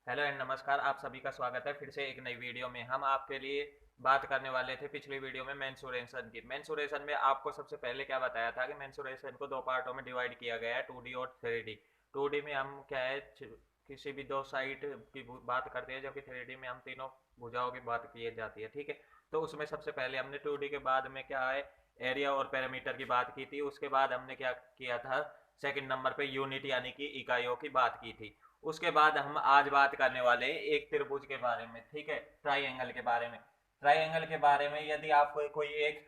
Hello and नमस्कार, आप सभी का स्वागत है फिर से एक नई वीडियो में। हम आपके लिए बात करने वाले थे पिछली वीडियो में मेंसुरेशन की। मेंसुरेशन में आपको सबसे पहले क्या बताया था कि मेंसुरेशन को दो पार्टों में डिवाइड किया गया है, 2D और 3D। 2D में हम क्या है किसी भी दो साइड की बात करते हैं, जबकि 3D में हम तीनों भुजाओं की बात की जाती है। ठीक है, तो उसमें सबसे पहले हमने 2D के बाद में क्या है एरिया और पैरामीटर की बात की थी। उसके बाद हमने क्या किया था, सेकंड नंबर पे यूनिट यानी कि इकाइयों की बात की थी। उसके बाद हम आज बात करने वाले हैं एक त्रिभुज के बारे में। ठीक है, ट्राइंगल के बारे में। ट्राइंगल के बारे में यदि आपको कोई एक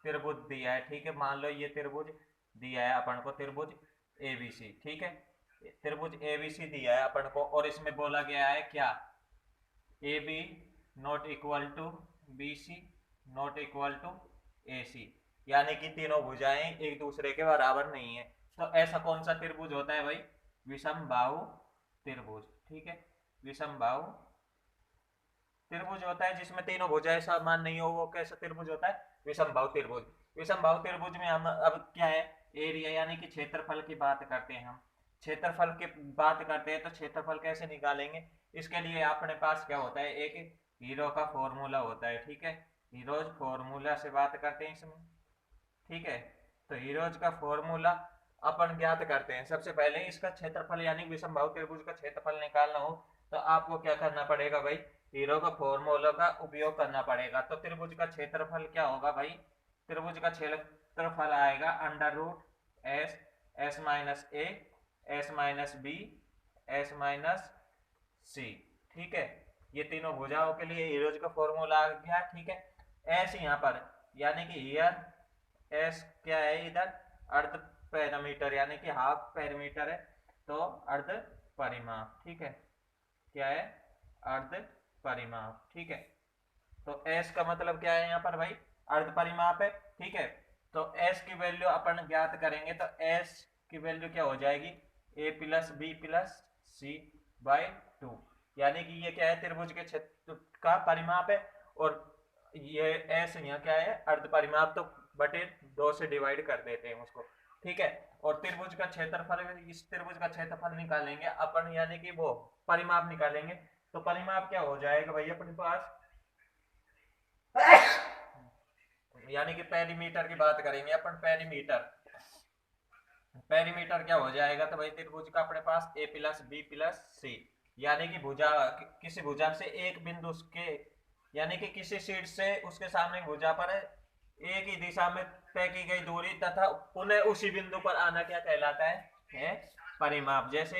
त्रिभुज दिया है, ठीक है, मान लो ये त्रिभुज दिया है अपन को, त्रिभुज एबीसी। ठीक है, त्रिभुज एबीसी दिया है अपन को और इसमें बोला गया है क्या, A B not equal to B C not equal to A C, यानी कि तीनों भुजाएं एक दूसरे के बराबर नहीं है। तो ऐसा कौन सा त्रिभुज होता है भाई? विषम बाहु त्रिभुज। ठीक है, विषम बाहु त्रिभुज होता है जिसमें तीनों भुजाएं समान नहीं हो, वो कैसा त्रिभुज होता है? विषम बाहु त्रिभुज। विषम बाहु त्रिभुज में हम अब क्या है, एरिया यानी कि क्षेत्रफल की बात करते हैं। हम क्षेत्रफल की बात करते हैं तो क्षेत्रफल कैसे निकालेंगे? इसके लिए अपने पास क्या होता है, एक हीरो का फॉर्मूला होता है। ठीक है, हीरोज फॉर्मूला से बात करते हैं इसमें। ठीक है, तो हीरोज का फॉर्मूला अपन ज्ञात करते हैं। सबसे पहले इसका क्षेत्रफल यानी विषमबाहु त्रिभुज का क्षेत्रफल निकालना हो तो आपको क्या करना पड़ेगा भाई? हीरो का फॉर्मूला का उपयोग करना पड़ेगा। तो त्रिभुज का क्षेत्रफल क्या होगा भाई? त्रिभुज का क्षेत्रफल आएगा under root S, S minus A, S minus B, S minus C. ठीक है, ये तीनों भुजाओं के लिए हीरोज का फॉर्मूला आ गया। ठीक है, एस यहाँ पर यानी कि हियर एस क्या है इधर, अर्ध पैरामीटर यानी कि हाफ पैरामीटर है, तो अर्ध परिमाप। ठीक है, क्या है? अर्ध परिमाप। ठीक है, तो एस का मतलब क्या है यहाँ पर भाई? अर्ध परिमाप है। ठीक है, तो एस की वैल्यू अपन ज्ञात करेंगे तो एस की वैल्यू क्या हो जाएगी? A plus B plus C by two, यानी कि ये क्या है, त्रिभुज के क्षेत्र का परिमाप है। और ये एस यहाँ क्या है, अर्ध परिमाप, तो बटे दो से डिवाइड कर देते हैं उसको। ठीक है, और त्रिभुज का क्षेत्रफल, इस त्रिभुज का क्षेत्रफल निकालेंगे अपन, यानी कि वो परिमाप निकालेंगे। तो परिमाप क्या हो जाएगा भाई अपने पास, यानी कि पेरीमीटर की बात करेंगे अपन। पेरीमीटर, पेरीमीटर क्या हो जाएगा तो भाई त्रिभुज का अपने पास ए प्लस बी प्लस सी, यानी कि भुजा किसी भुजा से एक बिंदु के, यानी कि किसी शीर्ष से उसके सामने भुजा पर एक ही दिशा में तय की गई दूरी तथा पुनः उसी बिंदु पर आना क्या कहलाता है परिमाप। जैसे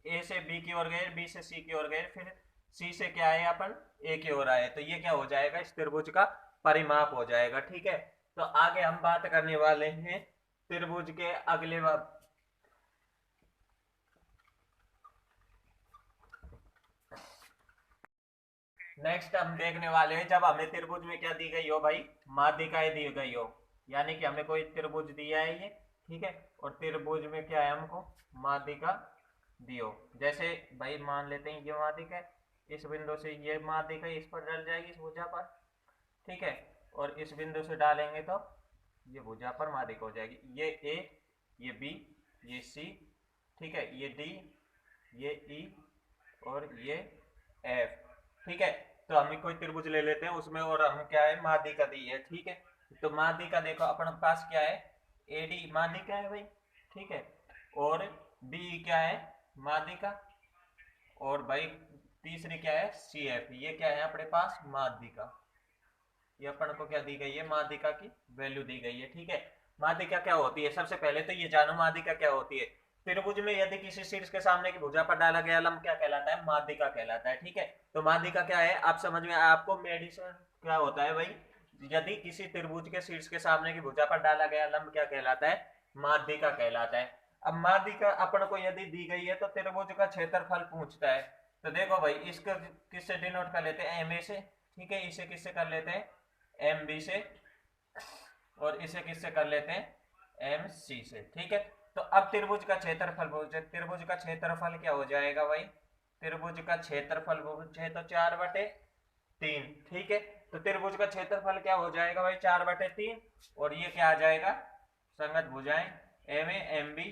ए से बी की ओर गए, बी से सी की ओर गए, फिर सी से क्या है अपन ए की ओर आए, तो ये क्या हो जाएगा, इस त्रिभुज का परिमाप हो जाएगा। ठीक है, तो आगे हम बात करने वाले हैं त्रिभुज के अगले नेक्स्ट हम देखने वाले हैं, जब हमें त्रिभुज में क्या दी गई हो भाई, माध्यिकाएं दी गई हो, यानी कि हमें कोई त्रिभुज दिया है ये। ठीक है, और त्रिभुज में क्या है, हमको माध्यिका दियो। जैसे भाई मान लेते हैं ये माध्यिका है, इस बिंदु से ये माध्यिका इस पर डल जाएगी, इस भुजा पर। ठीक है, और इस बिंदु से डालेंगे तो ये भुजा पर माध्यिका हो जाएगी। ये ए, ये बी, ये सी, ठीक है, ये डी, ये ई और ये एफ। ठीक है, तो हम कोई त्रिभुज ले लेते हैं उसमें, और हम क्या है, माध्यिका दी है। ठीक है, तो माध्यिका देखो अपने पास क्या है, एडी माध्यिका है भाई। ठीक है, और बी क्या है, माध्यिका, और भाई तीसरी क्या है, सी एफ, ये क्या है अपने पास, माध्यिका। ये अपन को क्या दी गई है, माध्यिका की वैल्यू दी गई है। ठीक है, माध्यिका क्या होती है, सबसे पहले तो ये जानो माध्यिका क्या होती है। त्रिभुज में यदि किसी शीर्ष के सामने की भुजा पर डाला गया लंब क्या कहलाता है, माध्यिका कहलाता है। ठीक है, तो माध्यिका क्या है, आप समझ में आपको मेडिसन क्या होता है भाई, यदि किसी त्रिभुज के शीर्ष के सामने की भुजा पर डाला गया लंब क्या कहलाता है, माध्यिका कहलाता है। अब माध्यिका अपन को यदि दी गई है तो त्रिभुज का क्षेत्रफल पूछता है। तो देखो भाई, इसको किससे डिनोट कर लेते हैं, एम ए से। ठीक है, इसे किससे कर लेते हैं, एम बी से, और इसे किससे कर लेते हैं, एम सी से। ठीक है, तो अब त्रिभुज का क्षेत्रफल पूछे, त्रिभुज का क्षेत्रफल क्या हो जाएगा भाई, त्रिभुज का क्षेत्रफल पूछे तो 4/3। ठीक है, तो त्रिभुज का क्षेत्रफल क्या हो जाएगा भाई, 4/3, और ये क्या आ जाएगा, संगत भुजाएं एम ए, एम बी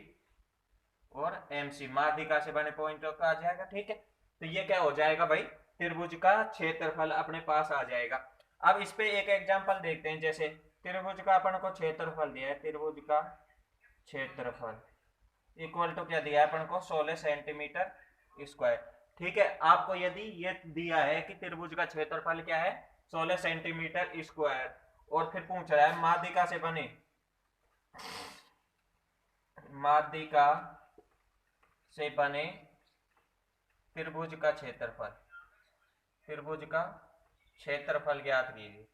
और एम सी, माध्यिका से बने पॉइंटों का आ जाएगा। ठीक है, तो ये क्या हो जाएगा भाई, त्रिभुज का क्षेत्रफल अपने पास आ जाएगा। अब इस पे एक एग्जांपल देखते हैं, जैसे त्रिभुज का अपन को क्षेत्रफल दिया है, त्रिभुज का क्षेत्रफल इक्वल टू क्या दिया है अपन को, 16 सेंटीमीटर स्क्वायर। ठीक है, आपको यदि ये दिया है कि त्रिभुज का क्षेत्रफल क्या है, 16 सेंटीमीटर स्क्वायर, और फिर पूछ रहा है माध्यिका से बने, माध्यिका से बने त्रिभुज का क्षेत्रफल, त्रिभुज का क्षेत्रफल ज्ञात कीजिए।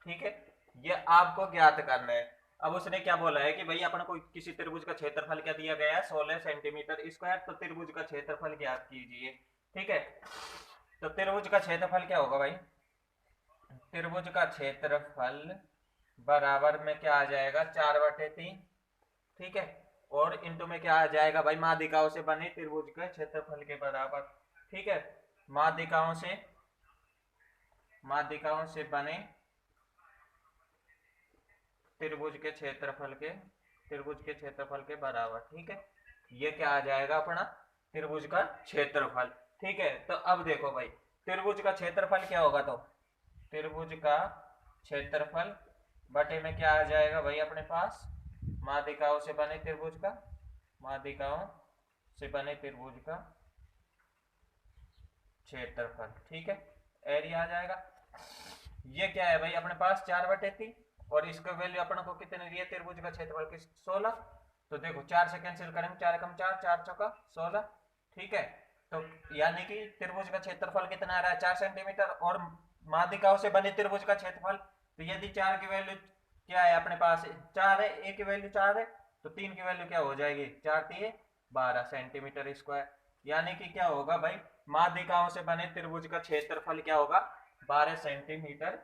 ठीक है, ये आपको ज्ञात करना है। अब उसने क्या बोला है कि भाई अपन को किसी त्रिभुज का क्षेत्रफल क्या दिया गया है, 16 सेंटीमीटर स्क्वायर, तो त्रिभुज का क्षेत्रफल ज्ञात कीजिए। ठीक है, तो त्रिभुज का क्षेत्रफल क्या होगा भाई, त्रिभुज का क्षेत्रफल बराबर में क्या आ जाएगा, 4/3। ठीक है, और इंटू में क्या आ जाएगा भाई, माध्यिकाओं से बने त्रिभुज के क्षेत्रफल के बराबर। ठीक है, माध्यिकाओं से बने त्रिभुज के क्षेत्रफल के बराबर। ठीक है, ये क्या आ जाएगा अपना, त्रिभुज का क्षेत्रफल। ठीक है, तो अब देखो भाई त्रिभुज का क्षेत्रफल क्या होगा, तो त्रिभुज का क्षेत्रफल बटे में क्या आ जाएगा भाई अपने पास, माध्यिकाओं से बने त्रिभुज का, माध्यिकाओं से बने त्रिभुज का क्षेत्रफल। ठीक है, एरिया आ जाएगा। ये क्या है भाई अपने पास, 4/3, और इसका वैल्यू अपन को कितने दिए, त्रिभुज का क्षेत्रफल की 16। तो देखो 4 से कैंसिल करेंगे, 4 कम 4, 4 चौका 16। ठीक है, तो यानी कि त्रिभुज का क्षेत्रफल कितना आ रहा है, 4 सेंटीमीटर, और माध्यिकाओं से बने त्रिभुज का क्षेत्रफल, तो यदि 4 की वैल्यू क्या है अपने पास, 4 है, ए की वैल्यू 4 है, तो 3 की वैल्यू क्या हो जाएगी, 4 3 12 सेंटीमीटर स्क्वायर। यानी कि क्या होगा भाई, माध्यिकाओं से बने त्रिभुज का क्षेत्रफल क्या होगा, 12 सेंटीमीटर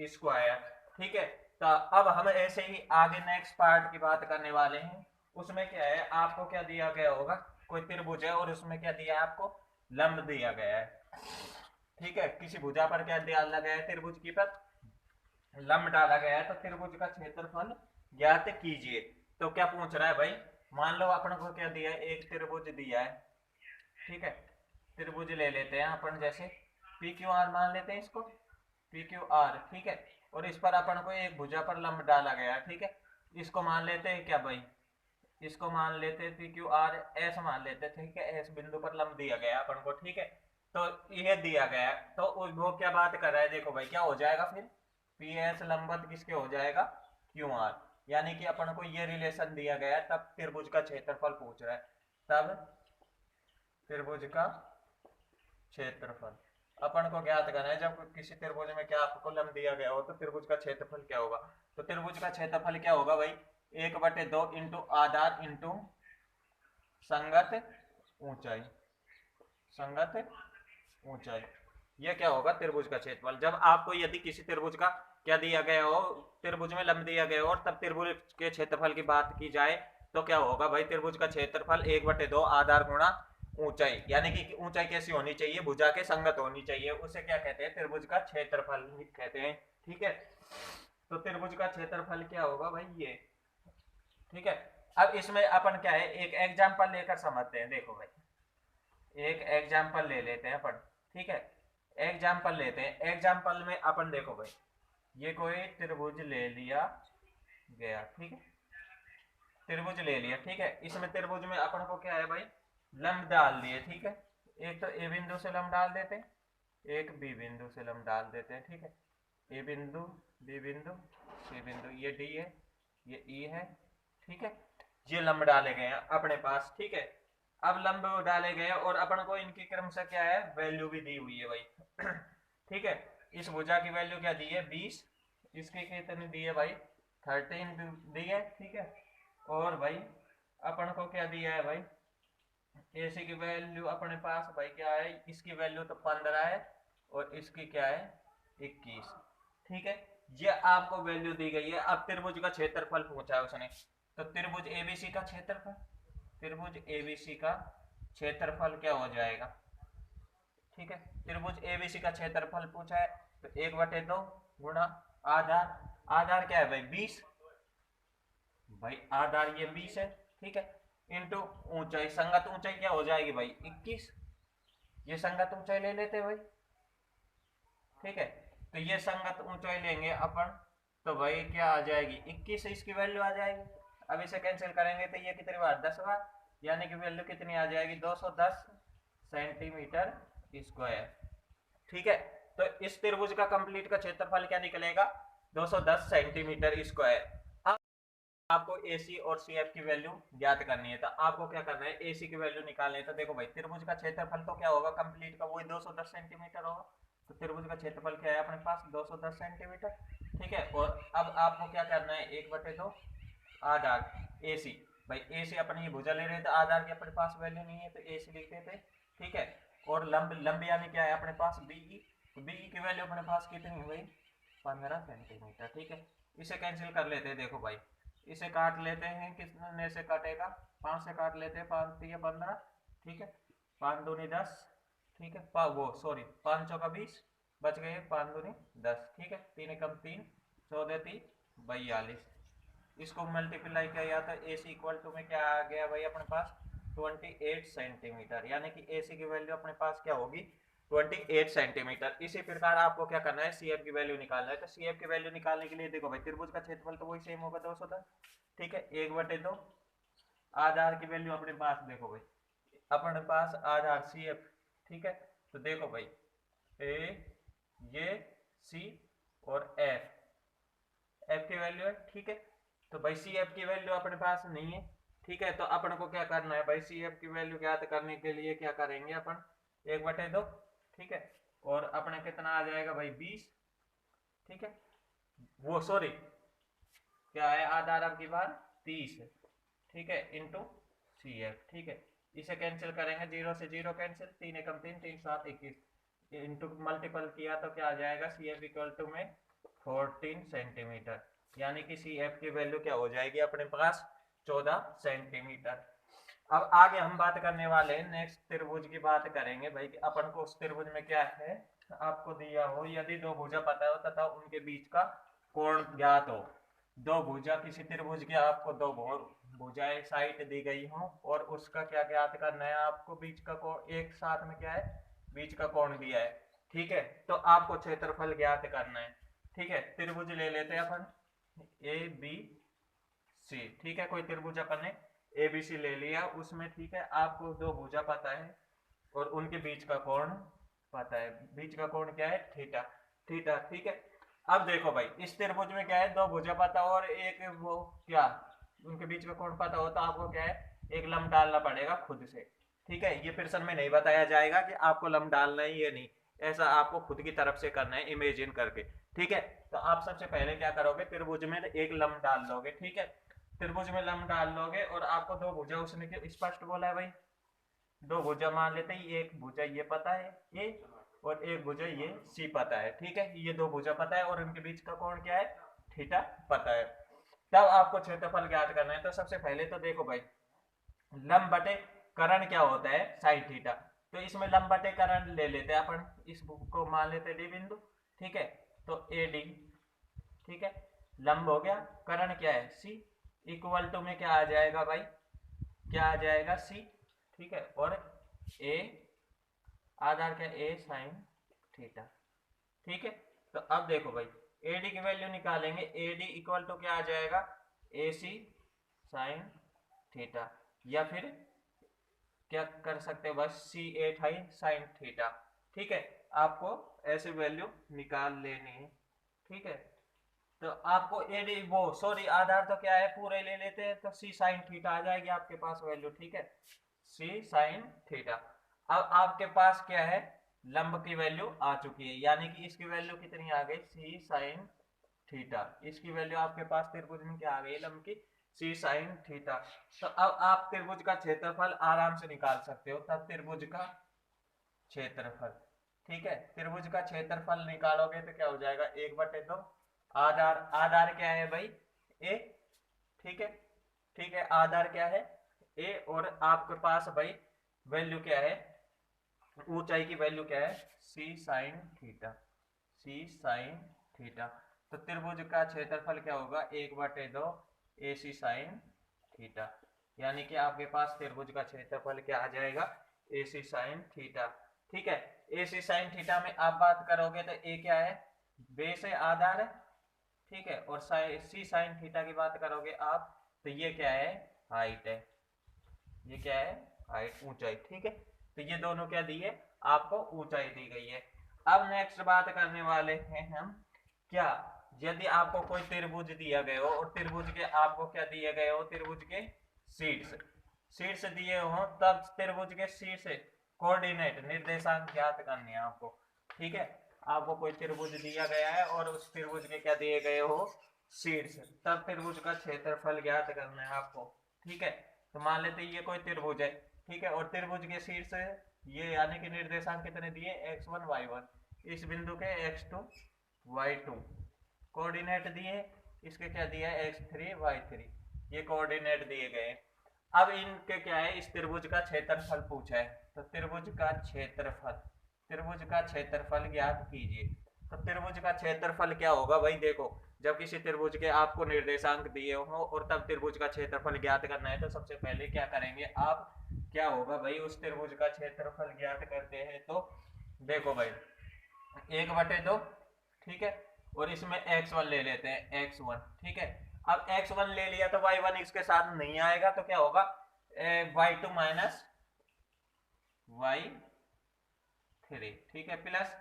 स्क्वायर। ठीक है, तो अब हम ऐसे ही आगे नेक्स्ट पार्ट की बात करने वाले हैं। उसमें क्या है, आपको क्या दिया गया होगा, कोई त्रिभुज है और उसमें क्या दिया है आपको, लंब दिया गया है। ठीक है, किसी भुजा पर क्या डाला गया है, त्रिभुज की पर लंब डाला गया है, तो त्रिभुज का क्षेत्रफल ज्ञात कीजिए। तो क्या पूछ रहा है भाई, मान लो अपन को क्या दिया है, एक त्रिभुज दिया है। ठीक है, त्रिभुज ले लेते हैं अपन, जैसे पी क्यू आर मान लेते हैं इसको, पी क्यू आर। ठीक है, और इस पर अपन को एक भुजा पर लंब डाला गया है। ठीक है, इसको मान लेते हैं क्या भाई, इसको मान लेते हैं पी क्यू आर एस मान लेते हैं। ठीक है, एस बिंदु पर लंब दिया गया अपन को। ठीक है, तो यह दिया गया है, तो वो क्या बात कर रहा है, देखो भाई क्या हो जाएगा फिर, पी एस लंबवत किसके हो जाएगा, क्यू आर। यानी कि अपन को ये रिलेशन दिया गया है, तब त्रिभुज का क्षेत्रफल पूछ रहा है, तब त्रिभुज का क्षेत्रफल अपन को ज्ञात करना है। जब किसी त्रिभुज में क्या आपको लंब दिया गया हो, तो त्रिभुज का क्षेत्रफल क्या होगा, तो त्रिभुज का क्षेत्रफल क्या होगा भाई, 1/2 इंटू आधार इंटू संगत ऊंचाई, संगत ऊंचाई। यह क्या होगा, त्रिभुज का क्षेत्रफल। जब आपको यदि किसी त्रिभुज का क्या दिया गया हो, त्रिभुज में लंब दिया गया हो, और तब त्रिभुज के क्षेत्रफल की बात की जाए, तो क्या होगा भाई, त्रिभुज का क्षेत्रफल 1/2 आधार गुणा ऊंचाई। यानी कि ऊंचाई कैसी होनी चाहिए, भुजा के संगत होनी चाहिए, उसे क्या कहते हैं, त्रिभुज का क्षेत्रफल कहते हैं। ठीक है, तो त्रिभुज का क्षेत्रफल क्या होगा भाई ये। ठीक है, अब इसमें अपन क्या है, एक एग्जांपल लेकर समझते हैं। देखो भाई एक एग्जांपल ले लेते हैं अपन। ठीक है, एग्जांपल लेते हैं, एग्जांपल में अपन देखो भाई, ये कोई त्रिभुज ले लिया गया। ठीक है, त्रिभुज ले लिया। ठीक है, इसमें त्रिभुज में अपन को क्या है भाई, लंब डाल दिए। ठीक है, एक तो ए बिंदु से लंब डाल देते हैं, एक बी बिंदु से लंब डाल देते हैं। ठीक है, ए बिंदु, बी बिंदु, सी बिंदु, ये डी है, ये ई है। ठीक है, ये लंब डाले गए हैं अपने पास। ठीक है, अब लंब डाले गए और अपन को इनकी क्रम से क्या है, वैल्यू भी दी हुई है भाई। ठीक है, इस भुजा की वैल्यू क्या दी है, 20, इसकी कितनी दी है भाई, 13 दी है। ठीक है, और भाई अपन को क्या दिया है भाई, एसी की वैल्यू अपने पास भाई क्या है, इसकी वैल्यू तो 15 है, और इसकी क्या है 21। ठीक है, ये आपको वैल्यू दी गई है। अब त्रिभुज का क्षेत्रफल पूछा है उसने, तो त्रिभुज एबीसी का क्षेत्रफल, त्रिभुज एबीसी का क्षेत्रफल क्या हो जाएगा। ठीक है, त्रिभुज एबीसी का क्षेत्रफल पूछा है, तो 1/2 गुणा आधार, आधार क्या है भाई 20, भाई आधार ये 20 है। ठीक है, इंटू ऊंचाई, संगत ऊंचाई क्या हो जाएगी भाई 21। ये संगत ऊंचाई ले लेते भाई, ठीक है। तो ये संगत ऊंचाई लेंगे अपन, तो भाई क्या आ जाएगी 21 इसकी वैल्यू आ जाएगी। अब इसे कैंसिल करेंगे तो ये कितनी बार 10 बार, यानी कि वैल्यू कितनी आ जाएगी 210 सेंटीमीटर स्क्वायर, ठीक है। तो इस त्रिभुज का कंप्लीट का क्षेत्रफल क्या निकलेगा 210 सेंटीमीटर स्क्वायर। अब आपको AC और CF की वैल्यू ज्ञात करनी है, तो आपको क्या करना है AC की वैल्यू निकालनी है। तो देखो भाई त्रिभुज का क्षेत्रफल तो क्या होगा कंप्लीट का वही 210 सेंटीमीटर होगा, तो त्रिभुज का क्षेत्रफल क्या है अपने पास 210 सेंटीमीटर, ठीक है। और अब आपको क्या करना है 1/2 आधार AC, भाई AC अपनी ये भुजा ले रहे थे, आधार की अपने पास वैल्यू नहीं है तो AC लिखते थे, ठीक है। और लंब यानी क्या है अपने पास BE, तो BE की वैल्यू अपने पास कितनी हुई 15 सेंटीमीटर, ठीक है। इसे कैंसिल कर लेते हैं, देखो भाई इसे काट लेते हैं, कितने से काटेगा 5 से काट लेते हैं, 5 3 15, ठीक है, 5 दूनी 10, ठीक है, वो सॉरी 5 चौका 20 बच गए, 5 दूनी 10, ठीक है, 3 कम 3 14 3 42, इसको मल्टीप्लाई किया तो AC इक्वल टू में क्या आ गया भाई अपने पास 28 सेंटीमीटर, यानी कि AC की वैल्यू अपने पास क्या होगी 28 सेंटीमीटर। इसी प्रकार आपको क्या करना है CF की वैल्यू निकालना है, तो CF की वैल्यू निकालने के लिए देखो भाई त्रिभुज का क्षेत्रफल तो वही सेम होगा 210, ठीक है, 1/2 आधार की वैल्यू अपने पास देखो भाई अपने पास आधार CF, ठीक है। तो देखो भाई ये C और F की वैल्यू है, ठीक है। तो भाई CF की वैल्यू अपने पास नहीं है, ठीक है। तो अपन को क्या करना है भाई CF की वैल्यू ज्ञात करने के लिए क्या करेंगे अपन 1/2, ठीक है। और अपने कितना आ जाएगा भाई 20, ठीक है, वो सॉरी क्या है आधार अब की बार 30, ठीक है, इंटू CF, ठीक है। इसे कैंसिल करेंगे 0 से 0 कैंसिल, 3 एकम 3 3 7 21, इंटू मल्टीपल किया तो क्या आ जाएगा CF इक्वल टू में 14 सेंटीमीटर, यानी कि CF की वैल्यू क्या हो जाएगी अपने पास 14 सेंटीमीटर। अब आगे हम बात करने वाले हैं नेक्स्ट त्रिभुज की बात करेंगे भाई कि अपन को उस त्रिभुज में क्या है आपको दिया हो, यदि दो भुजा पता हो तथा उनके बीच का कोण ज्ञात हो। दो भुजा किसी त्रिभुज की आपको दो भुजाएं साइड दी गई हो और उसका क्या ज्ञात करना है आपको बीच का कोण, एक साथ में क्या है बीच का कोण दिया है, ठीक है। तो आपको क्षेत्रफल ज्ञात करना है, ठीक है। त्रिभुज ले लेते हैं अपन ABC, ठीक है, कोई त्रिभुज अपन ने ABC ले लिया उसमें, ठीक है, आपको दो भुजा पता है और उनके बीच का कोण पता है, बीच का कोण क्या है थीटा, थीटा, ठीक है। अब देखो भाई इस त्रिभुज में क्या है दो भुजा पता और एक वो क्या उनके बीच का कोण पता हो, तो आपको क्या है एक लंब डालना पड़ेगा खुद से, ठीक है। ये प्रश्न में नहीं बताया जाएगा कि आपको लंब डालना है ये नहीं, ऐसा आपको खुद की तरफ से करना है इमेजिन करके, ठीक है। तो आप सबसे पहले क्या करोगे त्रिभुज में एक लंब डाल लोगे, ठीक है, त्रिभुज में लंब डाल लोगे और आपको दो भुजा उसने स्पष्ट बोला है भाई, दो भुजा मान लेते हैं, एक भुजा ये पता है ए और एक भुजा ये सी पता है, ठीक है, ये दो भुजा पता है और उनके बीच का कोण क्या है थीटा पता है। तब आपको क्षेत्रफल ज्ञात करना है, तो सबसे पहले तो देखो भाई लंब बटे करण क्या होता है साइन थीटा, तो इसमें लंब बटे करण ले लेते हैं अपन, इसको मान लेते डी बिंदु, ठीक है। तो AD, ठीक है, लंब हो गया, करण क्या है C, इक्वल टू में क्या आ जाएगा भाई क्या आ जाएगा C, ठीक है, और A आधार क्या A साइन थीटा, ठीक है। तो अब देखो भाई AD की वैल्यू निकालेंगे, AD इक्वल टू क्या आ जाएगा AC साइन थीटा, या फिर क्या कर सकते हो बस CA साइन थीटा, ठीक है। आपको ऐसे वैल्यू निकाल लेनी है, ठीक है। तो आपको AD वो सॉरी आधार तो क्या है पूरे ले लेते हैं, तो C साइन थीटा आ जाएगी आपके पास वैल्यू, ठीक है, C साइन थीटा। अब आपके पास क्या है लंब की वैल्यू आ चुकी है, यानी कि इसकी वैल्यू कितनी आ गई C साइन थीटा, इसकी वैल्यू आपके पास त्रिभुज में क्या आ गई लंब की C साइन थीटा। तो अब आप त्रिभुज का क्षेत्रफल आराम से निकाल सकते हो, तब त्रिभुज का क्षेत्रफल, ठीक है, त्रिभुज का क्षेत्रफल निकालोगे तो क्या हो जाएगा 1/2 आधार, आधार क्या है भाई A, ठीक है, ठीक है, आधार क्या है A और आपके पास भाई वैल्यू क्या है ऊंचाई की वैल्यू क्या है C sine theta, C sine theta. तो त्रिभुज का क्षेत्रफल क्या होगा 1/2 AC साइन थीटा, यानी कि आपके पास त्रिभुज का क्षेत्रफल क्या आ जाएगा AC साइन थीटा। ठीक है। AC sin थीटा में आप बात करोगे तो ए क्या है, बेस है, आधार है, ठीक है। और सी साइन थीटा की बात करोगे आप तो ये क्या है, हाइट है, ये क्या है, हाइट, ऊंचाई, ठीक है। तो ये दोनों क्या दी है, आपको ऊंचाई दी गई है। अब नेक्स्ट बात करने वाले हैं हम क्या, यदि आपको कोई त्रिभुज दिया गया हो और त्रिभुज के आपको क्या दिए गए हो, त्रिभुज के शीर्ष दिए हो, तब त्रिभुज के शीर्ष कोऑर्डिनेट निर्देशांक ज्ञात करने हैं आपको, ठीक है। आपको कोई त्रिभुज दिया गया है और उस त्रिभुज के क्या दिए गए हो, शीर्ष, तब त्रिभुज का क्षेत्रफल ज्ञात करना है आपको, ठीक है। तो मान लेते हैं ये कोई त्रिभुज है, ठीक है, और त्रिभुज के शीर्ष ये यानी कि निर्देशांक कितने दिए, x1 y1, इस बिंदु के x2 y2 कोऑर्डिनेट दिए, इसके क्या दिया है, x3 y3, ये कोऑर्डिनेट दिए गए। अब इनके क्या है, इस त्रिभुज का क्षेत्रफल पूछा है, तो त्रिभुज का क्षेत्रफल ज्ञात कीजिए। तो त्रिभुज का क्षेत्रफल क्या होगा भाई, देखो जब किसी त्रिभुज के आपको निर्देशांक दिए हो और तब त्रिभुज का क्षेत्रफल ज्ञात करना है, तो सबसे पहले क्या करेंगे आप, क्या होगा भाई, उस त्रिभुज का क्षेत्रफल ज्ञात करते हैं तो देखो भाई 1/2, ठीक है, और इसमें x1 ले लेते हैं, x1, ठीक है। अब x1 ले लिया तो y1 इसके साथ नहीं आएगा, तो क्या होगा, y2 माइनस y3, ठीक है, प्लस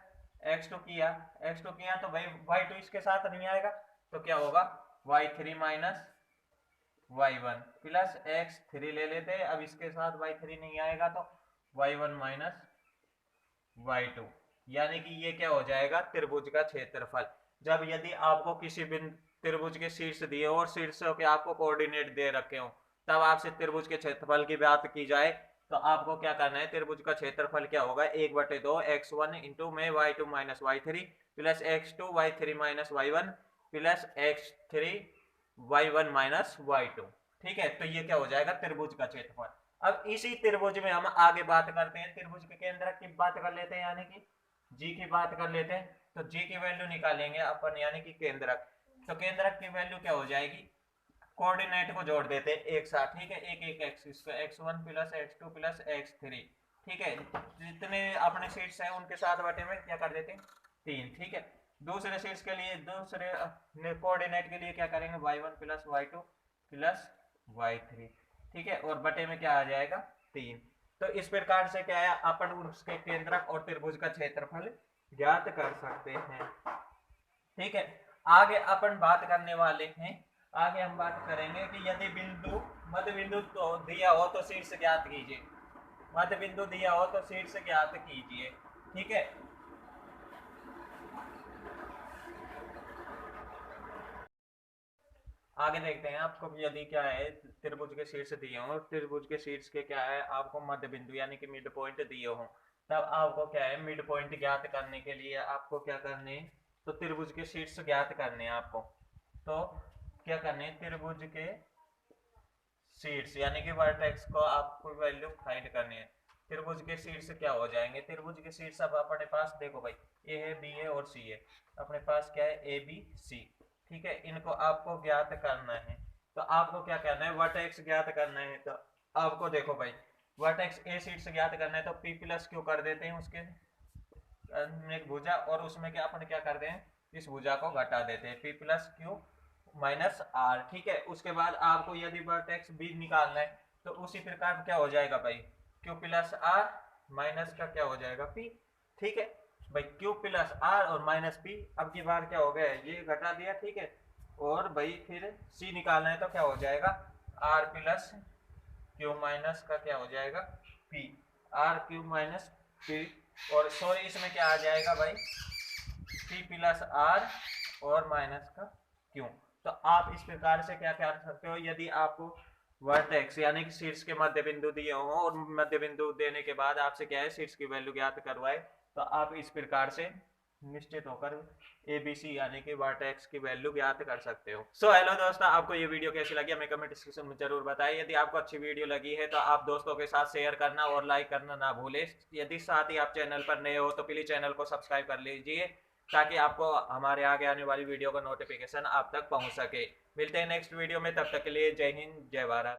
x2 किया तो भाई y2 इसके साथ नहीं आएगा, तो क्या होगा, y3 minus y1 plus x3 ले लेते हैं, अब इसके साथ y3 नहीं आएगा तो y1 माइनस y2, यानी कि ये क्या हो जाएगा, त्रिभुज का क्षेत्रफल। जब यदि आपको किसी त्रिभुज के शीर्ष दिए हो और शीर्षों के आपको कोऑर्डिनेट दे रखे हो, तब आपसे त्रिभुज के क्षेत्रफल की बात की जाए तो आपको क्या करना है, त्रिभुज का क्षेत्रफल क्या होगा, 1/2 x1 इंटू में y2 minus y3 plus x2 y3 minus y1 plus x3 y1 minus y2, ठीक है। तो ये क्या हो जाएगा, त्रिभुज का क्षेत्रफल। अब इसी त्रिभुज में हम आगे बात करते हैं, त्रिभुज के केंद्रक की बात कर लेते हैं, यानी कि जी की बात कर लेते हैं। तो जी की वैल्यू निकालेंगे अपन, यानी कि केंद्रक। तो केंद्रक की वैल्यू क्या हो जाएगी, कोऑर्डिनेट को जोड़ देते हैं एक साथ, ठीक है, एक एक्सिस को x1 plus x2 plus x3, ठीक है, जितने अपने शीर्ष है उनके साथ बटे में क्या कर देते हैं 3, ठीक है। दूसरे शीर्ष के लिए, दूसरे कोऑर्डिनेट के लिए क्या करेंगे, y1 plus y2 plus y3, ठीक है, और बटे में क्या आ जाएगा 3। तो इस प्रकार से क्या है, अपन उसके केंद्रक और त्रिभुज का क्षेत्रफल ज्ञात कर सकते हैं, ठीक है। आगे अपन बात करने वाले हैं, आगे हम बात करेंगे कि यदि मध्य बिंदु तो दिया हो तो शीर्ष ज्ञात कीजिए, मध्य बिंदु दिया हो तो शीर्ष ज्ञात कीजिए, ठीक है। आगे देखते हैं आपको, यदि क्या है, त्रिभुज के शीर्ष दिए हो, त्रिभुज के शीर्ष के क्या है, आपको मध्य बिंदु यानी कि मिड पॉइंट दिए हो, तब आपको क्या है, मिड पॉइंट ज्ञात करने के लिए आपको क्या करने हैं, तो त्रिभुज के शीर्ष ज्ञात करने हैं आपको। तो क्या करने हैं, त्रिभुज के शीर्ष यानी कि वर्टेक्स को आपको वैल्यू फाइंड करनी है। त्रिभुज के शीर्ष क्या हो जाएंगे, त्रिभुज के शीर्ष अब अपने पास देखो भाई, ए है, बी है और सी है, अपने पास क्या है, ए बी सी, ठीक है। इनको आपको ज्ञात करना है, तो आपको क्या करना है, वर्टेक्स ज्ञात करना है। तो आपको देखो भाई, वर्टेक्स ए शीर्ष ज्ञात करना है, तो पी प्लस क्यू कर देते हैं उसके एक भुजा, और उसमें क्या अपन क्या करते हैं, इस भुजा को घटा देते हैं, P plus Q minus R, ठीक है। उसके बाद आपको यदि वर्टेक्स बी निकालना है तो उसी प्रकार क्या हो जाएगा भाई, क्यू प्लस आर माइनस का क्या हो जाएगा पी, ठीक है भाई, क्यू प्लस आर और माइनस पी। अब की बार क्या हो गया, ये घटा दिया, ठीक है, और भाई फिर सी निकालना है तो क्या हो जाएगा, आर प्लस क्यू माइनस का क्या हो जाएगा P, R Q minus P, और सॉरी इसमें क्या आ जाएगा भाई, पी प्लस आर और माइनस का क्यू। तो आप इस प्रकार से क्या कर सकते हो, यदि आपको वर्टेक्स यानी कि शीर्ष के मध्य बिंदु दिए हो और मध्य बिंदु देने के बाद आपसे क्या है, शीर्ष की वैल्यू ज्ञात करवाए, तो आप इस प्रकार से निश्चित होकर ABC यानी कि वर्टेक्स की वैल्यू ज्ञात कर सकते हो। सो हेलो दोस्तों, आपको ये वीडियो कैसी लगी हमें कमेंट सेक्शन में जरूर बताएं। यदि आपको अच्छी वीडियो लगी है तो आप दोस्तों के साथ शेयर करना और लाइक करना ना भूलें। यदि साथ ही आप चैनल पर नए हो तो प्लीज चैनल को सब्सक्राइब कर लीजिए, ताकि आपको हमारे आगे आने वाली वीडियो का नोटिफिकेशन आप तक पहुंच सके। मिलते हैं नेक्स्ट वीडियो में, तब तक के लिए जय हिंद, जय भारत।